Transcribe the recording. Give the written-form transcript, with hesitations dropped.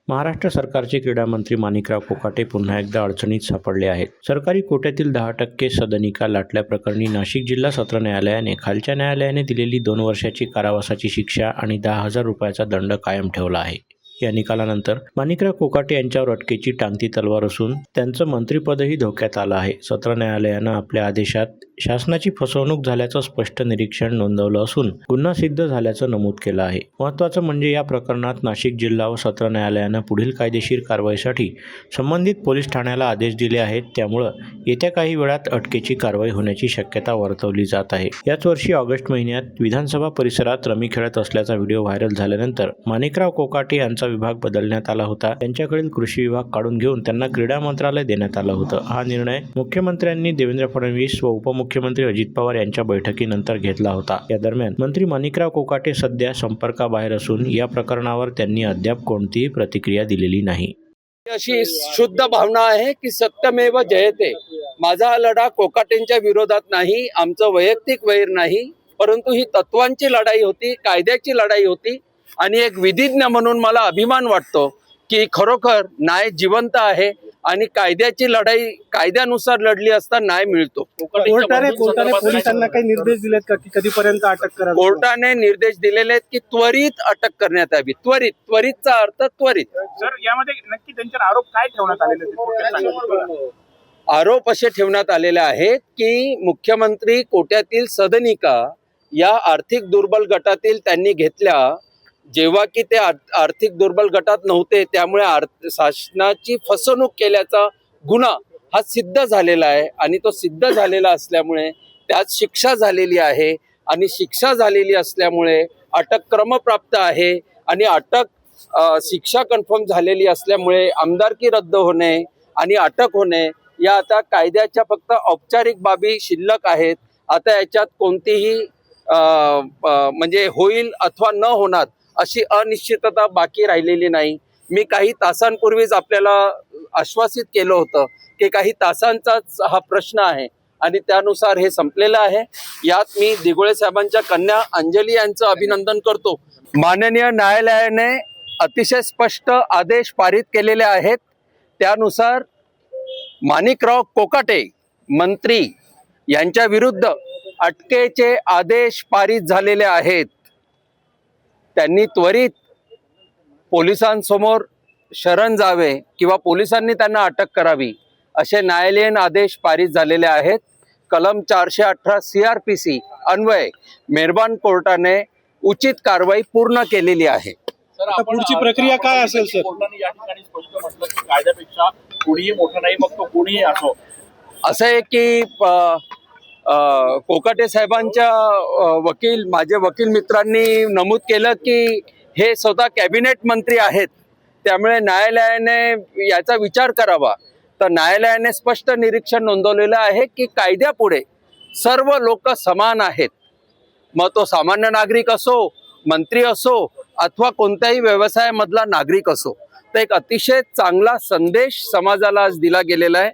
महाराष्ट्र सरकारचे क्रीडा मंत्री माणिकराव कोकाटे पुन्हा एकदा अडचणीत सापडले आहेत. सरकारी कोट्यातील 10% सदनिका लाटल्याप्रकरणी नाशिक जिल्हा सत्र न्यायालयाने खालच्या न्यायालयाने दिलेली 2 वर्षाची कारावासाची शिक्षा आणि 10,000 रुपयाचा दंड कायम ठेवला आहे. या निकालानंतर माणिकराव कोकाटे यांच्यावर अटकेची टांगती तलवार असून त्यांचं मंत्रिपदही धोक्यात आलं आहे. सत्र न्यायालयानं आपल्या आदेशात शासनाची फसवणूक झाल्याचं स्पष्ट निरीक्षण नोंदवलं असून गुन्हा सिद्ध झाल्याचं नमूद केलं आहे. महत्त्वाचं म्हणजे या प्रकरणात नाशिक जिल्हा व सत्र न्यायालयानं पुढील कायदेशीर कारवाईसाठी संबंधित पोलीस ठाण्याला आदेश दिले आहेत. त्यामुळं येत्या काही वेळात अटकेची कारवाई होण्याची शक्यता वर्तवली जात आहे. याच वर्षी ऑगस्ट महिन्यात विधानसभा परिसरात रमी खेळत असल्याचा व्हिडिओ व्हायरल झाल्यानंतर माणिकराव कोकाटे यांचा विभाग बदलण्यात आला होता. त्यांच्याकडील कृषी विभाग काढून घेऊन त्यांना क्रीडा मंत्रालय देण्यात आलं होतं. हा निर्णय मुख्यमंत्र्यांनी देवेंद्र फडणवीस व उपमुख्यमंत्री अजित पवार यांच्या बैठकीनंतर घेतला होता. या दरम्यान मंत्री माणिकराव कोकाटे सध्या संपर्काबाहेर असून या प्रकरणावर त्यांनी अद्याप कोणतीही प्रतिक्रिया दिलेली नाही. अशी शुद्ध भावना आहे की सत्यमेव जयते. माझा लढा कोकाटेंच्या विरोधात नाही, आमचं वैयक्तिक वैर नाही, परंतु ही तत्वांची लढाई होती, कायद्याची लढाई होती. आणि एक विधिज्ञ म्हणून मला अभिमान वाटतो की खरोखर न्याय जिवंत आहे आणि कायद्याची लढाई कायद्यानुसार लढली असता न्याय मिळतो. कोर्टाने पोलिसांना काही निर्देश दिलेत का की कधीपर्यंत अटक करावी? कोर्टाने निर्देश दिलेले आहेत की त्वरित अटक करण्यात यावी. त्वरितचा अर्थ त्वरित. सर, यामध्ये नक्की त्यांच्यावर आरोप काय ठेवण्यात आलेले? आरोप असे ठेवण्यात आलेले आहेत की मुख्यमंत्री कोट्यातील सदनिका या आर्थिक दुर्बल गटातील त्यांनी घेतल्या, जेव्हा की ते आर्थिक दुर्बल गटात नव्हते, त्यामुळे शासनाची फसवणूक केल्याचा गुन्हा हा सिद्ध झालेला आहे. आणि तो सिद्ध झालेला असल्यामुळे त्यात शिक्षा झालेली आहे आणि शिक्षा झालेली असल्यामुळे अटक क्रमप्राप्त आहे. आणि शिक्षा कन्फर्म झालेली असल्यामुळे आमदारकी रद्द होणे आणि अटक होणे या आता कायद्याच्या फक्त औपचारिक बाबी शिल्लक आहेत. आता याच्यात कोणतीही म्हणजे होईल अथवा न होणार अशी अनिश्चितता बाकी राहिलेली नाही. मी काही तासांपूर्वीच आपल्याला आश्वासित केलं होतं की काही तासांचाच हा प्रश्न आहे आणि त्यानुसार हे संपलेलं आहे. यात मी दिघोळे साहेबांच्या कन्या अंजली यांचं अभिनंदन करतो. माननीय न्यायालयाने अतिशय स्पष्ट आदेश पारित केलेले आहेत. त्यानुसार माणिकराव कोकाटे मंत्री यांच्या विरुद्ध अटकेचे आदेश पारित झालेले आहेत. त्यांनी त्वरित पोलिसांसमोर शरण जावे किंवा पोलिसांनी त्यांना अटक करावी असे न्यायालयीन आदेश पारित झालेले आहेत. कलम 418 CRPC अन्वये मेहरबान कोर्टाने उचित कारवाई पूर्ण केलेली आहे. आता पुढची प्रक्रिया काय असेल सर? कोर्टाने या ठिकाणी स्पष्ट म्हटलं की कायद्यापेक्षा कुणीही मोठा नाही, मग तो कुणीही असो. असं आहे की कोकाटे साहेबांच्या माझे वकील मित्रांनी नमूद केलं की हे स्वतः कॅबिनेट मंत्री आहेत, त्यामुळे न्यायालयाने याचा विचार करावा. तर न्यायालयाने स्पष्ट निरीक्षण नोंदवलेलं आहे की कायद्यापुढे सर्व लोक समान आहेत. मग तो सामान्य नागरिक असो, मंत्री असो अथवा कोणत्याही व्यवसायामधला नागरिक असो. तर एक अतिशय चांगला संदेश समाजाला आज दिला गेलेला आहे.